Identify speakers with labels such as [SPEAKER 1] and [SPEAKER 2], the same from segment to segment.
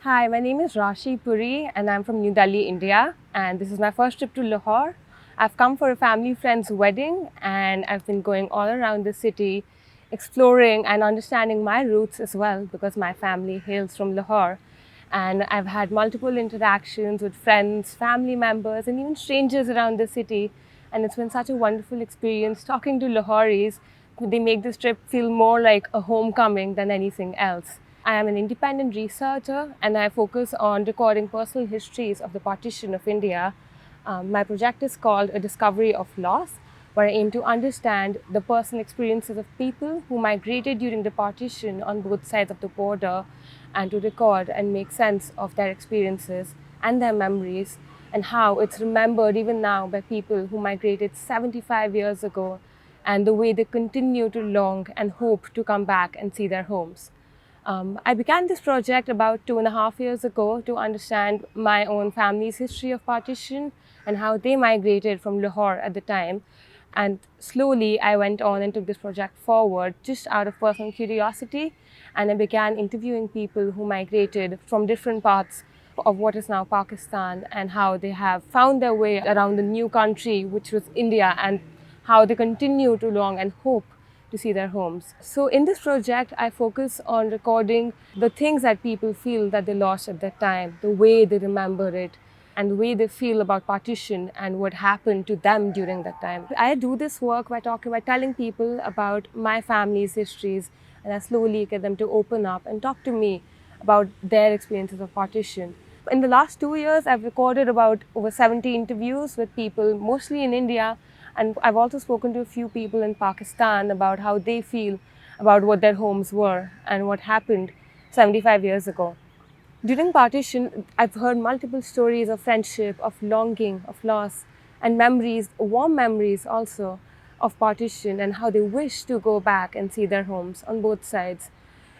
[SPEAKER 1] Hi, my name is Rashi Puri and I'm from New Delhi, India, and this is my first trip to Lahore. I've come for a family friend's wedding and I've been going all around the city exploring and understanding my roots as well because my family hails from Lahore. And I've had multiple interactions with friends, family members, and even strangers around the city. And it's been such a wonderful experience talking to Lahoris. They make this trip feel more like a homecoming than anything else. I am an independent researcher and I focus on recording personal histories of the partition of India. My project is called A Discovery of Loss, where I aim to understand the personal experiences of people who migrated during the partition on both sides of the border and to record and make sense of their experiences and their memories and how it's remembered even now by people who migrated 75 years ago and the way they continue to long and hope to come back and see their homes. I began this project about 2.5 years ago to understand my own family's history of partition and how they migrated from Lahore at the time. And slowly I went on and took this project forward just out of personal curiosity. And I began interviewing people who migrated from different parts of what is now Pakistan and how they have found their way around the new country, which was India, and how they continue to long and hope to see their homes. So in this project, I focus on recording the things that people feel that they lost at that time, the way they remember it, and the way they feel about partition and what happened to them during that time. I do this work by telling people about my family's histories, and I slowly get them to open up and talk to me about their experiences of partition. In the last 2 years, I've recorded about over 70 interviews with people, mostly in India, and I've also spoken to a few people in Pakistan about how they feel about what their homes were and what happened 75 years ago. During partition, I've heard multiple stories of friendship, of longing, of loss, and memories, warm memories also, of partition and how they wish to go back and see their homes on both sides.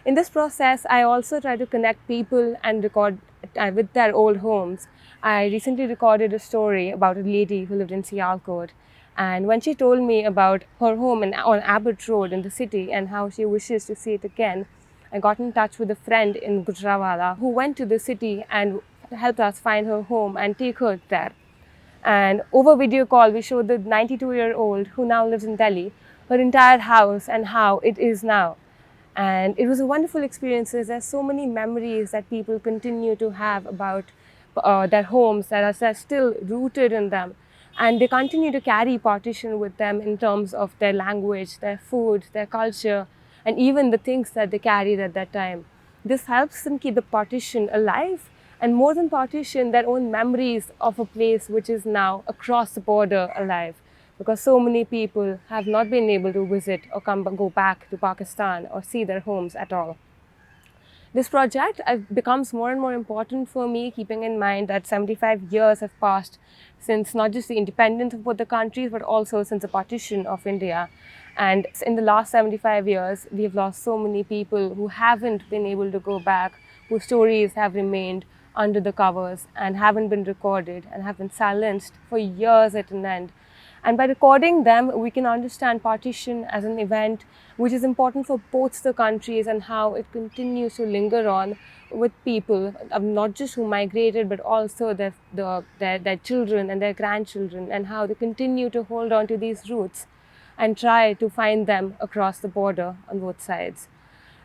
[SPEAKER 1] In this process, I also try to connect people and record with their old homes. I recently recorded a story about a lady who lived in Sialkot. And when she told me about her home on Abbott Road in the city and how she wishes to see it again, I got in touch with a friend in Gujranwala who went to the city and helped us find her home and take her there. And over video call, we showed the 92-year-old who now lives in Delhi, her entire house and how it is now. And it was a wonderful experience. There's so many memories that people continue to have about their homes that are still rooted in them. And they continue to carry partition with them in terms of their language, their food, their culture, and even the things that they carried at that time. This helps them keep the partition alive, and more than partition, their own memories of a place which is now across the border alive. Because so many people have not been able to visit or go back to Pakistan or see their homes at all. This project becomes more and more important for me, keeping in mind that 75 years have passed since not just the independence of both the countries, but also since the partition of India. And in the last 75 years, we have lost so many people who haven't been able to go back, whose stories have remained under the covers and haven't been recorded and have been silenced for years at an end. And by recording them, we can understand partition as an event which is important for both the countries and how it continues to linger on with people, not just who migrated, but also their children and their grandchildren, and how they continue to hold on to these roots and try to find them across the border on both sides.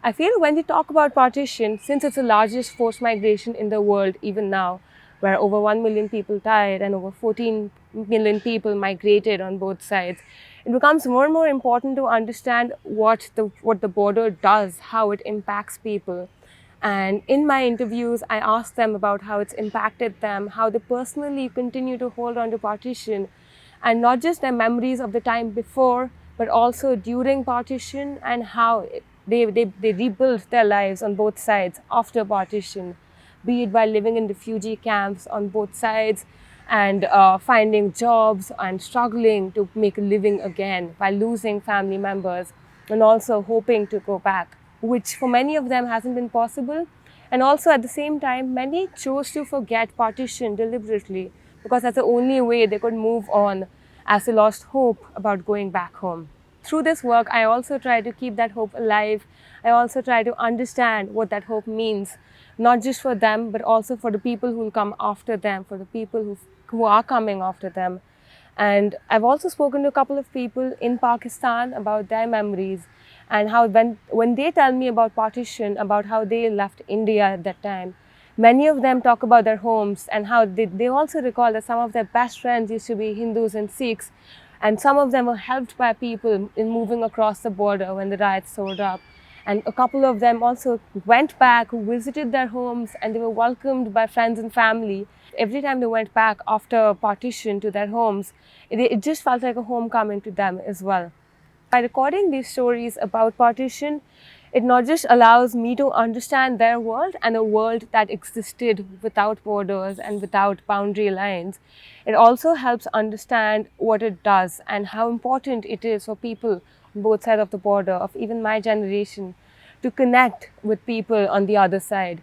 [SPEAKER 1] I feel when we talk about partition, since it's the largest forced migration in the world even now, where over 1 million people died and over 14 million people migrated on both sides, it becomes more and more important to understand what the border does, how it impacts people. And in my interviews, I ask them about how it's impacted them, how they personally continue to hold on to partition, and not just their memories of the time before, but also during partition, and how they rebuilt their lives on both sides after partition, be it by living in refugee camps on both sides and finding jobs and struggling to make a living again while losing family members and also hoping to go back, which for many of them hasn't been possible. And also at the same time, many chose to forget partition deliberately because that's the only way they could move on as they lost hope about going back home. through this work, I also try to keep that hope alive. I also try to understand what that hope means, not just for them, but also for the people who will come after them, for the people who are coming after them. And I've also spoken to a couple of people in Pakistan about their memories and how when they tell me about partition, about how they left India at that time, many of them talk about their homes and how they also recall that some of their best friends used to be Hindus and Sikhs, and some of them were helped by people in moving across the border when the riots soared up. And a couple of them also went back, who visited their homes, and they were welcomed by friends and family. Every time they went back after partition to their homes, it just felt like a homecoming to them as well. By recording these stories about partition, it not just allows me to understand their world and a world that existed without borders and without boundary lines, it also helps understand what it does and how important it is for people on both sides of the border, of even my generation, to connect with people on the other side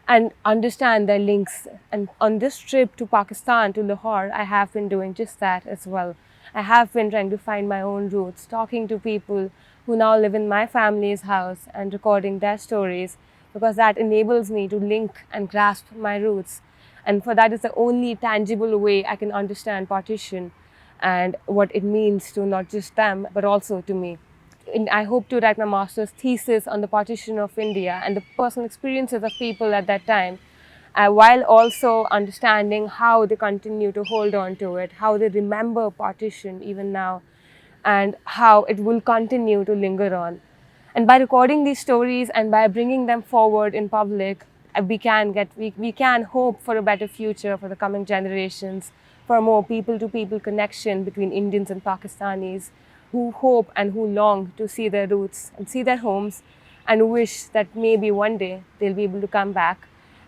[SPEAKER 1] and understand their links. And on this trip to Pakistan, to Lahore, I have been doing just that as well. I have been trying to find my own roots, talking to people who now live in my family's house and recording their stories, because that enables me to link and grasp my roots. And for that is the only tangible way I can understand partition and what it means to not just them, but also to me. I hope to write my master's thesis on the partition of India and the personal experiences of people at that time, while also understanding how they continue to hold on to it, how they remember partition even now, and how it will continue to linger on. And by recording these stories and by bringing them forward in public, we can hope for a better future for the coming generations, for more people-to-people connection between Indians and Pakistanis, who hope and who long to see their roots and see their homes, and wish that maybe one day they'll be able to come back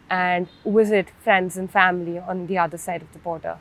[SPEAKER 1] and visit friends and family on the other side of the border.